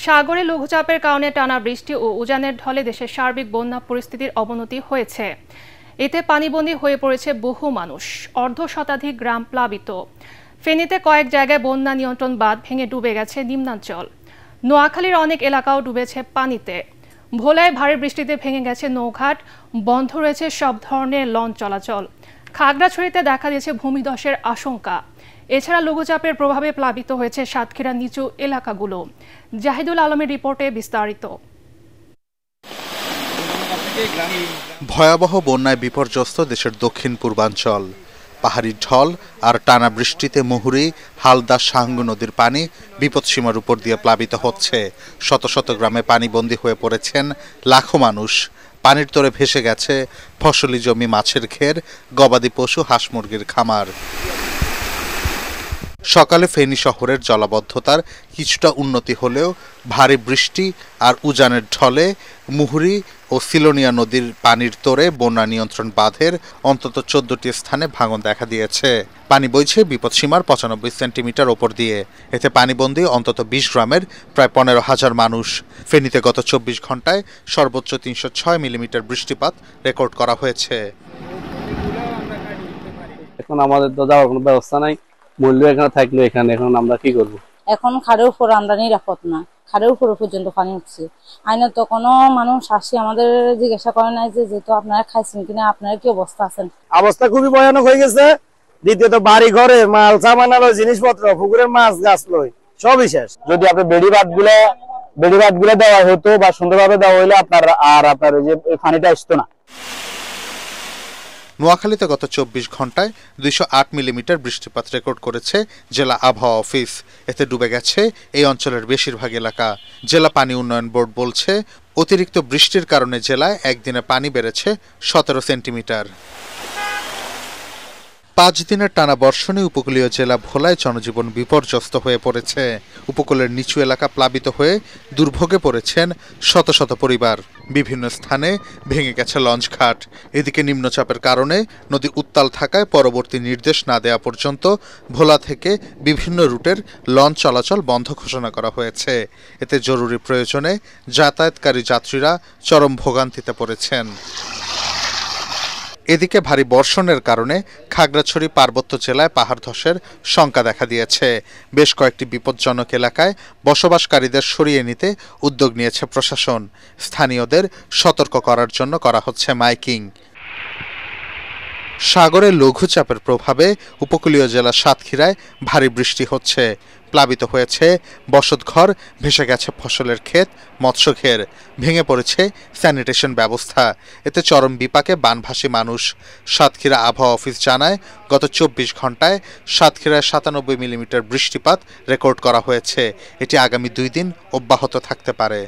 সাগরে লঘুচাপের কারণে টানা বৃষ্টি ও উজানের ঢলে দেশের সার্বিক বন্যা পরিস্থিতির অবনতি হয়েছে। এতে পানিবন্দী হয়ে পড়েছে বহু মানুষ, অর্ধশতাধিক গ্রাম প্লাবিত। ফেনীতে কয়েক জায়গায় বন্যা নিয়ন্ত্রণ বাঁধ ভেঙে ডুবে গেছে নিম্নাঞ্চল। নোয়াখালীর অনেক এলাকাও ডুবেছে পানিতে। ভোলায় ভারী বৃষ্টিতে ভেঙে গেছে নৌঘাট, বন্ধ রয়েছে সব ধরনের লঞ্চ চলাচল। খাগড়াছড়িতে দেখা দিয়েছে ভূমিধসের আশঙ্কা। এছাড়া লঘুচাপের প্রভাবে প্লাবিত হয়েছে সাতক্ষীরার নিচু এলাকাগুলো। জাহিদুল আলমের রিপোর্টে বিস্তারিত। ভয়াবহ বন্যায় বিপর্যস্ত দেশের দক্ষিণ পূর্বাঞ্চল। পাহাড়ি ঢল আর টানা বৃষ্টিতে মুহুরী, হালদা, সাঙ্গু নদীর পানি বিপদসীমার উপর দিয়ে প্লাবিত হচ্ছে। শত শত গ্রামে পানিবন্দী হয়ে পড়েছেন লাখো মানুষ। পানির তরে ভেসে গেছে ফসলি জমি, মাছের ঘের, গবাদি পশু, হাঁস মুরগির খামার। সকালে ফেনী শহরের জলাবদ্ধতার কিছুটা উন্নতি হলেও ভারী বৃষ্টি আর উজানের ঢলে মুহুরী ও সিলোনিয়া নদীর পানির তোরে বন্যা নিয়ন্ত্রণ বাঁধের অন্তত 14টি স্থানে ভাঙন দেখা দিয়েছে। পানি বইছে বিপদসীমার 95 সেন্টিমিটার ওপর দিয়ে। এতে পানিবন্দী অন্তত 20 গ্রামের প্রায় 15,000 মানুষ। ফেনীতে গত 24 ঘন্টায় সর্বোচ্চ 306 মিলিমিটার বৃষ্টিপাত রেকর্ড করা হয়েছে। এখন আমাদের তো যাওয়ার কোনো ব্যবস্থা নাই, মূল্য এখানে থাকলো এখানে, এখন আমরা কি করব? এখন খাড়ের উপর আমরা নিরাপদ না, খাড়ের উপর পর্যন্ত পানি উঠছে। আইনত কোনো মানুষ আসি আমাদের জিজ্ঞাসা করে নাই যে যেহেতু আপনারা খাইছেন কিনা, আপনারা কি অবস্থা আছেন। অবস্থা খুবই ভয়ানক হয়ে গেছে। দ্বিতীয়ত বাড়ি ঘরে মাল সামান আলো, জিনিসপত্র, পুকুরের মাছ গাছ লই সবই শেষ। যদি আপনি বেড়িবাঁধ গুলো দেওয়া হতো বা সুন্দরভাবে দেওয়া হইলে আপনার যে পানিটা আসতো না। নোয়াখালীতে গত 24 ঘন্টায় 208 মিলিমিটার বৃষ্টিপাত রেকর্ড করেছে জেলা আবহাওয়া অফিস। এতে ডুবে গেছে এই অঞ্চলের বেশিরভাগ এলাকা। জেলা পানি উন্নয়ন বোর্ড বলছে, অতিরিক্ত বৃষ্টির কারণে জেলায় একদিনে পানি বেড়েছে 17 সেন্টিমিটার। 5 দিনের টানা বর্ষণে উপকূলীয় জেলা ভোলায় জনজীবন বিপর্যস্ত হয়ে পড়েছে। উপকূলের নিচু এলাকা প্লাবিত হয়ে দুর্ভোগে পড়েছেন শত শত পরিবার। বিভিন্ন স্থানে ভেঙে গেছে লঞ্চঘাট। এদিকে নিম্নচাপের কারণে নদী উত্তাল থাকায় পরবর্তী নির্দেশ না দেওয়া পর্যন্ত ভোলা থেকে বিভিন্ন রুটের লঞ্চ চলাচল বন্ধ ঘোষণা করা হয়েছে। এতে জরুরি প্রয়োজনে যাতায়াতকারী যাত্রীরা চরম ভোগান্তিতে পড়েছেন। এদিকে ভারী বর্ষণের কারণে খাগড়াছড়ি পার্বত্য জেলায় পাহাড় ধসের শঙ্কা দেখা দিয়েছে। বেশ কয়েকটি বিপজ্জনক এলাকায় বসবাসকারীদের সরিয়ে নিতে উদ্যোগ নিয়েছে প্রশাসন। স্থানীয়দের সতর্ক করার জন্য করা হচ্ছে মাইকিং। সাগরে লঘুচাপের প্রভাবে উপকূলীয় জেলা সাতক্ষীরায় ভারী বৃষ্টি হচ্ছে। প্লাবিত হয়েছে বসতঘর, ভেসে গেছে ফসলের ক্ষেত, মৎস্যঘের, ভেঙে পড়েছে স্যানিটেশন ব্যবস্থা। এতে চরম বিপাকে বানভাসী মানুষ। সাতক্ষীরা আবহাওয়া অফিস জানায়, গত 24 ঘন্টায় সাতক্ষীরায় 97 মিলিমিটার বৃষ্টিপাত রেকর্ড করা হয়েছে। এটি আগামী 2 দিন অব্যাহত থাকতে পারে।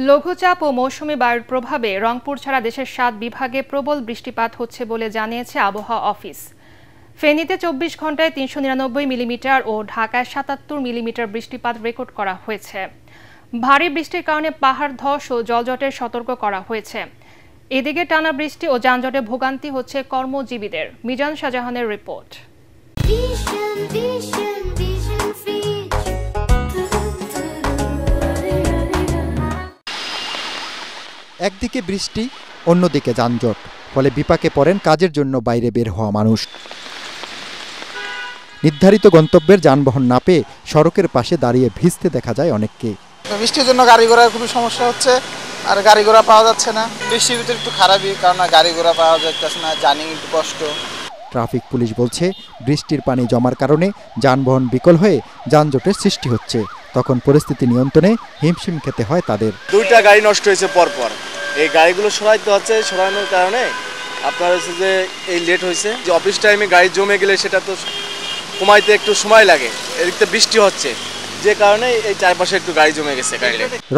লঘুচাপ ও মৌসুমী বায়ুর প্রভাবে রংপুর ছাড়া দেশের 7 বিভাগে প্রবল বৃষ্টিপাত হচ্ছে বলে জানিয়েছে আবহাওয়া অফিস। ফেনীতে 24 ঘন্টায় 399 মিলিমিটার ও ঢাকায় 77 মিলিমিটার বৃষ্টিপাত রেকর্ড করা হয়েছে। ভারী বৃষ্টির কারণে পাহাড় ধস ও জলজটের সতর্ক করা হয়েছে। এদিকে টানা বৃষ্টি ও যানজটে ভোগান্তি হচ্ছে কর্মজীবীদের। মিজান শাহজাহানের রিপোর্ট। একদিকে বৃষ্টি, অন্যদিকে যানজট, ফলে বিপাকে পড়েন কাজের জন্য বাইরে বের হওয়া মানুষ। নির্ধারিত গন্তব্যের যানবাহন না পেয়ে সড়কের পাশে দাঁড়িয়ে ভিজতে দেখা যায় অনেককে। বৃষ্টির জন্য গাড়ি ঘোড়ার খুবই সমস্যা হচ্ছে, আর গাড়ি ঘোড়া পাওয়া যাচ্ছে না। বৃষ্টির ভিতরে একটু খারাপই, কারণ গাড়ি ঘোড়া পাওয়া যাচ্ছে না, জার্নি একটু কষ্ট। ট্রাফিক পুলিশ বলছে, বৃষ্টির পানি জমার কারণে যানবাহন বিকল হয়ে যানজটের সৃষ্টি হচ্ছে। তখন পরিস্থিতি নিয়ন্ত্রণে হিমশিম খেতে হয় তাদের। 2টা গাড়ি নষ্ট হয়েছে পরপর। এই গাড়িগুলো সরাইতে হচ্ছে, সরানোর কারণে আপনার হচ্ছে যে এই লেট হয়েছে। যে অফিস টাইমে গাড়ি জমে গেলে সেটা তো কমাইতে একটু সময় লাগে। এদিকে বৃষ্টি হচ্ছে, যে কারণে এই চারপাশে একটু গাড়ি জমে গেছে।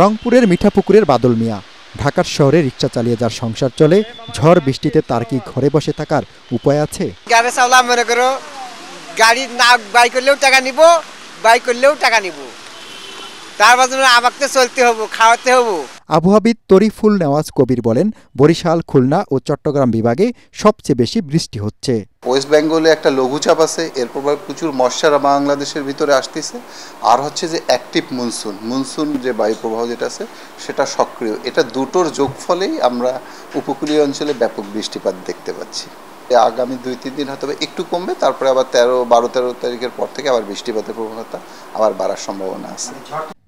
রংপুরের মিঠাপুকুরের বাদল মিয়া ঢাকার শহরে রিকশা চালিয়ে যার সংসার চলে। ঝড় বৃষ্টিতে তার কি ঘরে বসে থাকার উপায় আছে? গ্রামে চালাম, মনে করো গাড়ি না বাই করলেও টাকা নিব, বাই করলেও টাকা নিব, তার জন্য আমাকে চলতে হবো, খাওয়াতে হবো। আবহাওয়াবিদ তরিফুল নেওয়াজ কবির বলেন, বরিশাল, খুলনা ও চট্টগ্রাম বিভাগে সবচেয়ে বেশি বৃষ্টি হচ্ছে। ওয়েস্ট বেঙ্গলে একটা লঘুচাপ আছে, এর প্রভাবে প্রচুর মশারা বাংলাদেশের ভিতরে আসতেছে। আর হচ্ছে যে অ্যাক্টিভ মনসুন যে বায়ু প্রবাহ যেটা আছে সেটা সক্রিয়। এটা দুটোর যোগফলেই আমরা উপকূলীয় অঞ্চলে ব্যাপক বৃষ্টিপাত দেখতে পাচ্ছি। আগামী 2-3 দিন হয়তো একটু কমবে, তারপরে আবার 12-13 তারিখের পর থেকে আবার বৃষ্টিপাতের প্রবণতা আবার বাড়ার সম্ভাবনা আছে।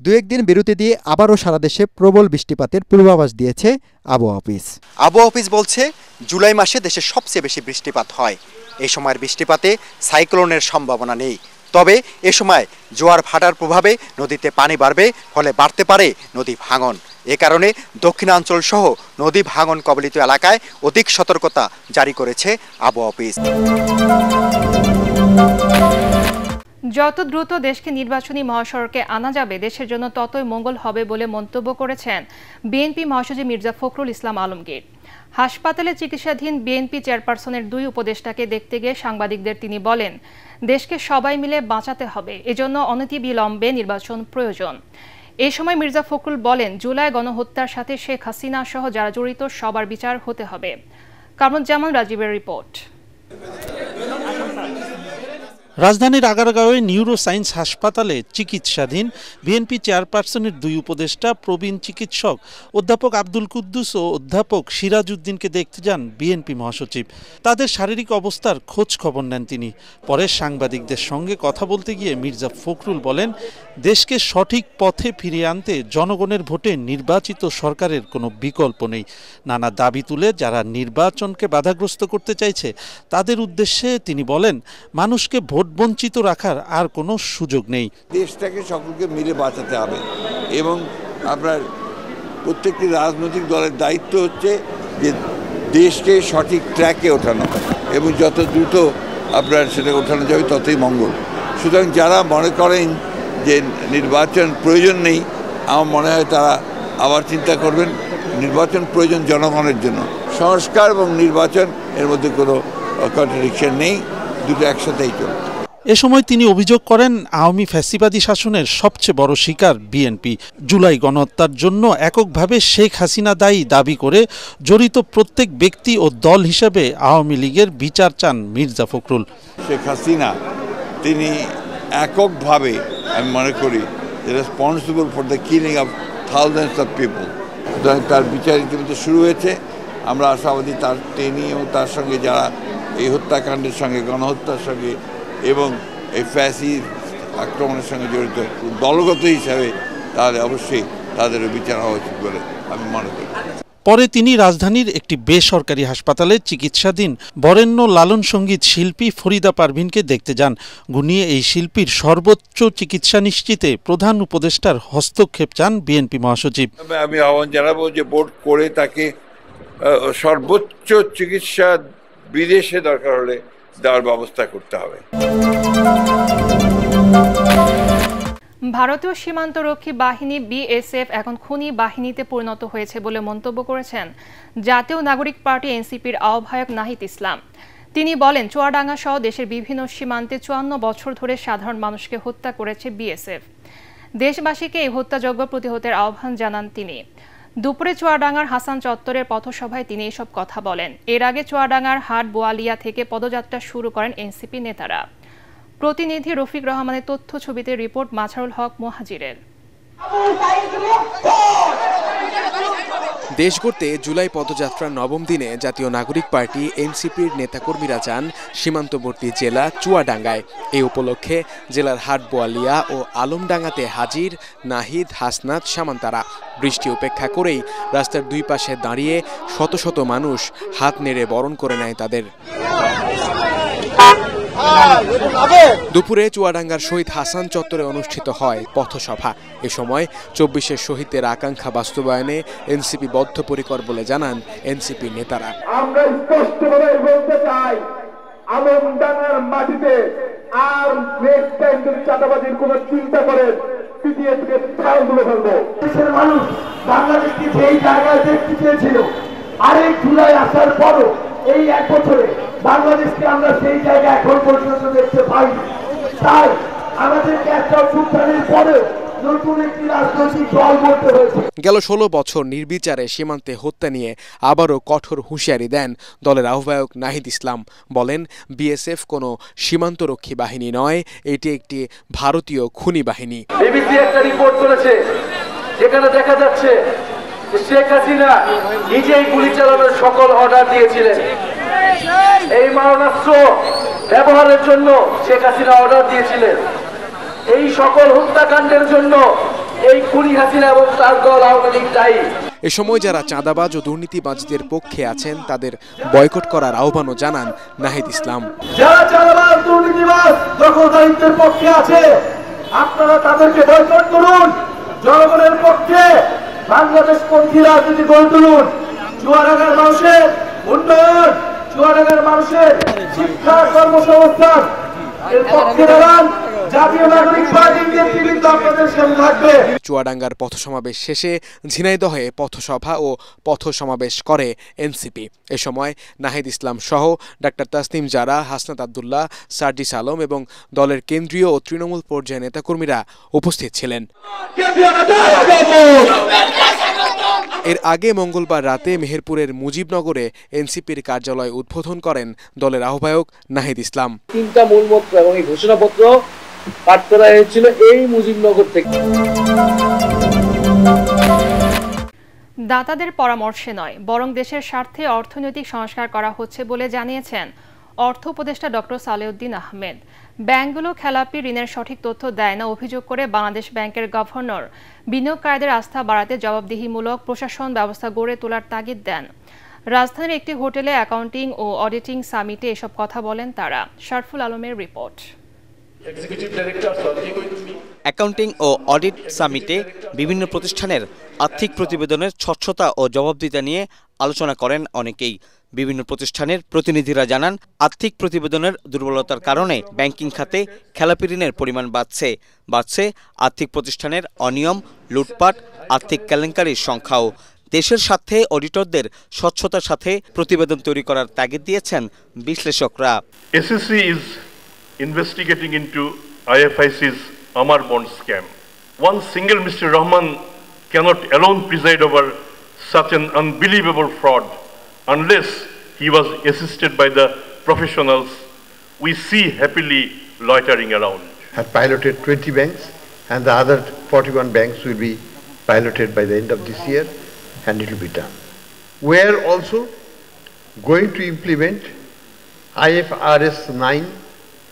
2-1 দিন বিরতি দিয়ে আবারও সারা দেশে প্রবল বৃষ্টিপাতের পূর্বাভাস দিয়েছে আবহাওয়া অফিস। আবহাওয়া অফিস বলছে, জুলাই মাসে দেশে সবচেয়ে বেশি বৃষ্টিপাত হয়। এই সময়ের বৃষ্টিপাতে সাইক্লোনের সম্ভাবনা নেই, তবে এ সময় জোয়ার ভাটার প্রভাবে নদীতে পানি বাড়বে, ফলে বাড়তে পারে নদী ভাঙন। এ কারণে দক্ষিণাঞ্চল সহ নদী ভাঙন কবলিত এলাকায় অধিক সতর্কতা জারি করেছে আবহাওয়া অফিস। যত দ্রুত দেশকে নির্বাচনী মহাসড়কে আনা যাবে দেশের জন্য ততই মঙ্গল হবে বলে মন্তব্য করেছেন বিএনপি মহাসচিব মির্জা ফখরুল ইসলাম আলমগীর। হাসপাতালে চিকিৎসাধীন বিএনপি চেয়ারপারসনের 2 উপদেষ্টাকে দেখতে গিয়ে সাংবাদিকদের তিনি বলেন, দেশকে সবাই মিলে বাঁচাতে হবে, এজন্য অনতিবিলম্বে নির্বাচন প্রয়োজন। এ সময় মির্জা ফখরুল বলেন, জুলাই গণহত্যার সাথে শেখ হাসিনা সহ যারা জড়িত সবার বিচার হতে হবে। কামরুজ্জামান রাজীবের রিপোর্ট। রাজধানীর আগারগাঁওয়ে নিউরো সায়েন্স হাসপাতালে চিকিৎসাধীন বিএনপি চেয়ারপারসনের 2 উপদেষ্টা প্রবীণ চিকিৎসক অধ্যাপক আব্দুল কুদ্দুস ও অধ্যাপক সিরাজউদ্দিনকে দেখতে যান বিএনপি মহাসচিব। তাদের শারীরিক অবস্থার খোঁজ খবর নেন তিনি। পরে সাংবাদিকদের সঙ্গে কথা বলতে গিয়ে মির্জা ফখরুল বলেন, দেশকে সঠিক পথে ফিরিয়ে আনতে জনগণের ভোটে নির্বাচিত সরকারের কোনো বিকল্প নেই। নানা দাবি তুলে যারা নির্বাচনকে বাধাগ্রস্ত করতে চাইছে তাদের উদ্দেশ্যে তিনি বলেন, মানুষকে ভোট বঞ্চিত রাখার আর কোনো সুযোগ নেই। দেশটাকে সকলকে মিলে বাঁচাতে হবে এবং আপনার প্রত্যেকটি রাজনৈতিক দলের দায়িত্ব হচ্ছে যে দেশকে সঠিক ট্র্যাকে ওঠানো এবং যত দ্রুত আপনার সেটা ওঠানো যাবে ততই মঙ্গল। সুতরাং যারা মনে করেন যে নির্বাচন প্রয়োজন নেই, আমার মনে হয় তারা আবার চিন্তা করবেন। নির্বাচন প্রয়োজন জনগণের জন্য। সংস্কার এবং নির্বাচন এর মধ্যে কোনো কন্ট্রাডিকশন নেই, দুটো একসাথেই চলবে। এ সময় তিনি অভিযোগ করেন, আওয়ামী ফ্যাসিবাদী শাসনের সবচেয়ে বড় শিকার বিএনপি। জুলাই গণহত্যার জন্য এককভাবে শেখ হাসিনা দায়ী দাবি করে জড়িত প্রত্যেক ব্যক্তি ও দল হিসেবে আওয়ামী লীগের বিচার চান মির্জা ফখরুল। শেখ হাসিনা তিনি এককভাবে, আমি মনে করি, responsible for the killing of thousands of people. সুতরাং তার বিচার ইতিমধ্যে শুরু হয়েছে। আমরা আশাবাদী তিনি এবং তার সঙ্গে যারা এই হত্যাকাণ্ডের সঙ্গে, গণহত্যার সঙ্গে এবং এই ফ্যাসিস্ট আক্রমণের সঙ্গে জড়িত দলগত হিসাবে তাহলে অবশ্যই তাদেরও বিচার হওয়া উচিত বলে আমি মনে করি। পরে তিনি রাজধানীর একটি বেসরকারি হাসপাতালে চিকিৎসাধীন বরেণ্য লালন সঙ্গীত শিল্পী ফরিদা পারভিনকে দেখতে যান। গুনিয়ে এই শিল্পীর সর্বোচ্চ চিকিৎসা নিশ্চিতে প্রধান উপদেষ্টার হস্তক্ষেপ চান বিএনপি মহাসচিব। আমি আহ্বান জানাবো যে বোর্ড করে তাকে সর্বোচ্চ চিকিৎসা বিদেশে দরকার হলে দেওয়ার ব্যবস্থা করতে হবে। ভারতীয় সীমান্তরক্ষী বাহিনী বিএসএফ এখন খুনি বাহিনীতে পরিণত হয়েছে বলে মন্তব্য করেছেন জাতীয় নাগরিক পার্টি এনসিপির আহ্বায়ক নাহিদ ইসলাম। তিনি বলেন, চুয়াডাঙ্গা সহ দেশের বিভিন্ন সীমান্তে 54 বছর ধরে সাধারণ মানুষকে হত্যা করেছে বিএসএফ। দেশবাসীকে এই হত্যাযজ্ঞ প্রতিহতের আহ্বান জানান তিনি। দুপুরে চুয়াডাঙ্গার হাসান চত্বরের পথসভায় তিনি এসব কথা বলেন। এর আগে চুয়াডাঙ্গার হাট বোয়ালিয়া থেকে পদযাত্রা শুরু করেন এনসিপি নেতারা। প্রতিনিধি রফিক রহমানের তথ্য ছবিতে রিপোর্ট মাঝারুল হক মুহাজিরের। দেশ গড়তে জুলাই পদযাত্রার 9ম দিনে জাতীয় নাগরিক পার্টি এনসিপির নেতাকর্মীরা যান সীমান্তবর্তী জেলা চুয়াডাঙ্গায়। এই উপলক্ষে জেলার হাটবোয়ালিয়া ও আলমডাঙ্গাতে হাজির নাহিদ, হাসনাত, সামান্তারা। বৃষ্টি উপেক্ষা করেই রাস্তার 2 পাশে দাঁড়িয়ে শত শত মানুষ হাত নেড়ে বরণ করে নেয় তাদের। দুপুরে চুয়াডাঙ্গার শহীদ হাসান চত্বরে অনুষ্ঠিত হয় পথসভা। এ সময় 24-এর শহীদের আকাঙ্ক্ষা বাস্তবায়নে এনসিপি বদ্ধপরিকর বলে জানান এনসিপি নেতারা। আমরা স্পষ্টভাবে বলতে চাই, আলমডাঙ্গার মাটিতে আর নেক্সট টাইম যদি চাঁদাবাজির কোনো চিন্তা করেন, পিটিএসকে ছাল তুলে ফেলবো। দেশের মানুষ বাংলাদেশকে যেই জায়গায় দেখতে চেয়েছিল, আরেক জুলাই আসার পরও এই 1 বছরে বাংলাদেশকে আমরা সেই জায়গায় এখন পর্যন্ত দেখতে পাই। তাই আমাদেরকে একটা অভ্যুত্থানের পরেও নতুন একটি রাজনৈতিক দল করতে হয়েছে। গেল 16 বছর নির্বিচারে সীমান্তে হত্যা নিয়ে আবারও কঠোর হুঁশিয়ারি দেন দলের আহ্বায়ক নাহিদ ইসলাম। বলেন, বিএসএফ কোনো সীমান্তরক্ষী বাহিনী নয়, এটি একটি ভারতীয় খুনি বাহিনী। বিবিসি একটা রিপোর্ট করেছে, যেখানে দেখা যাচ্ছে যে শেখ হাসিনা নিজেই গুলি চালানোর সকল অর্ডার দিয়েছিলেন। এই মারণাস্ত্র ব্যবহারের জন্য শেখ হাসিনা অর্ডার দিয়েছিলেন। এই সকল হত্যাকাণ্ডের জন্য এই খুনি হাসিনা এবং তার দল আওয়ামী লীগ দায়ী। এ সময় যারা চাঁদাবাজ ও দুর্নীতিবাজদের পক্ষে আছেন তাদের বয়কট করার আহ্বানও জানান নাহিদ ইসলাম। যারা চাঁদাবাজ দুর্নীতিবাজ দখলদারিত্বের পক্ষে আছে, আপনারা তাদেরকে বয়কট করুন। জনগণের পক্ষে বাংলাদেশপন্থী রাজনীতি গড়ে তুলুন। চুয়াডাঙ্গার মানুষের উন্নয়ন, চুয়াডাঙ্গার মানুষের শিক্ষা, কর্মসংস্থান এর পক্ষে দাঁড়ান। জাতীয় নাগরিক পার্টির নেতৃবৃন্দ আপনাদের সাথে থাকবে। চুয়াডাঙ্গার পথসমাবেশ শেষে ঝিনাইদহে পথসভা ও পথসমাবেশ করে এনসিপি। এ সময় নাহিদ ইসলাম সহ ডাক্তার তাসনিম জারা, হাসনাত আব্দুল্লাহ, সার্জিস আলম এবং দলের কেন্দ্রীয় ও তৃণমূল পর্যায়ের নেতাকর্মীরা উপস্থিত ছিলেন। এর আগে মঙ্গলবার রাতে মেহেরপুরের মুজিবনগরে এনসিপির কার্যালয় উদ্বোধন করেন দলের আহ্বায়ক নাহিদ ইসলাম। 3টা মূলমন্ত্র এবং এই ঘোষণাপত্র পাঠ করা হয়েছিল এই মুজিবনগর থেকে। দাতাদের পরামর্শে নয়, বরং দেশের স্বার্থে অর্থনৈতিক সংস্কার করা হচ্ছে বলে জানিয়েছেন অর্থ উপদেষ্টা ডক্টর সালেউদ্দিন আহমেদ। ব্যাংকগুলো খেলাপি ঋণের সঠিক তথ্য দেয় না অভিযোগ করে বাংলাদেশ ব্যাংকের গভর্নর বিনিয়োগকারীদের আস্থা বাড়াতে জবাবদিহিমূলক প্রশাসন ব্যবস্থা গড়ে তোলার তাগিদ দেন। রাজধানীর একটি হোটেলে অ্যাকাউন্টিং ও অডিটিং সামিটে এসব কথা বলেন তারা। শরফুল আলমের রিপোর্ট। অ্যাকাউন্টিং ও অডিট সামিটে বিভিন্ন প্রতিষ্ঠানের আর্থিক প্রতিবেদনের স্বচ্ছতা ও জবাবদিহিতা নিয়ে আলোচনা করেন অনেকেই। বিভিন্ন প্রতিষ্ঠানের প্রতিনিধিরা জানান, আর্থিক প্রতিবেদনের দুর্বলতার কারণে ব্যাংকিং খাতে খেলাপি ঋণের পরিমাণ বাড়ছে আর্থিক প্রতিষ্ঠানের অনিয়ম, লুটপাট, আর্থিক কেলেঙ্কারির সংখ্যাও। দেশের স্বার্থে অডিটরদের স্বচ্ছতার সাথে প্রতিবেদন তৈরি করার তাগিদ দিয়েছেন বিশ্লেষকরা। SSC is investigating into IFIC's Amar bond scam. One single Mr. Rahman cannot alone preside over such an unbelievable fraud unless he was assisted by the professionals we see happily loitering around. Had piloted 20 banks and the other 41 banks will be piloted by the end of this year and it will be done. We are also going to implement IFRS 9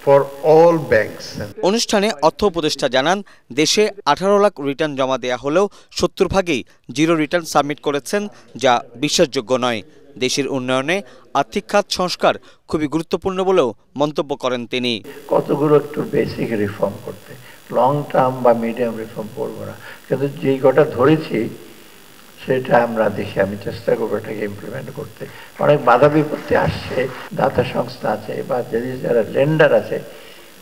for all banks. অনুষ্ঠানে অর্থ উপদেষ্টা জানান, দেশে 18 lakh return জমা দেয়া হলেও 70 ভাগই zero return submit করেছেন, যা বিশ্বাসযোগ্য নয়। দেশের উন্নয়নে আর্থিক খাত সংস্কার খুবই গুরুত্বপূর্ণ বলেও মন্তব্য করেন তিনি। কতগুলো একটু বেসিক রিফর্ম করতে, লং টার্ম বা মিডিয়াম রিফর্ম করবো না, কিন্তু যেই কটা ধরেছি সেটা আমরা দেখি, আমি চেষ্টা করবো এটাকে ইমপ্লিমেন্ট করতে। অনেক বাধা বিপত্তি আসছে, দাতা সংস্থা আছে বা যারা লেন্ডার আছে,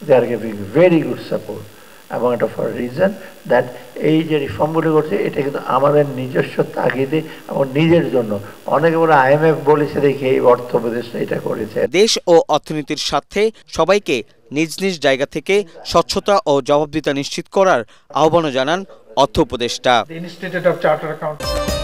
they are giving very good support, এবং এটা ফর রিজন দ্যাট এই যে রিফর্মগুলো করছে এটা কিন্তু আমাদের নিজস্ব তাগিদে এবং নিজের জন্য। অনেকে বলে IMF বলেছে দেখে এই অর্থ উপদেষ্টা এটা করেছে। দেশ ও অর্থনীতির স্বার্থে সবাইকে নিজ নিজ জায়গা থেকে স্বচ্ছতা ও জবাবদিহিতা নিশ্চিত করার আহ্বানও জানান অর্থ উপদেষ্টা। The Institute of Chartered Accountants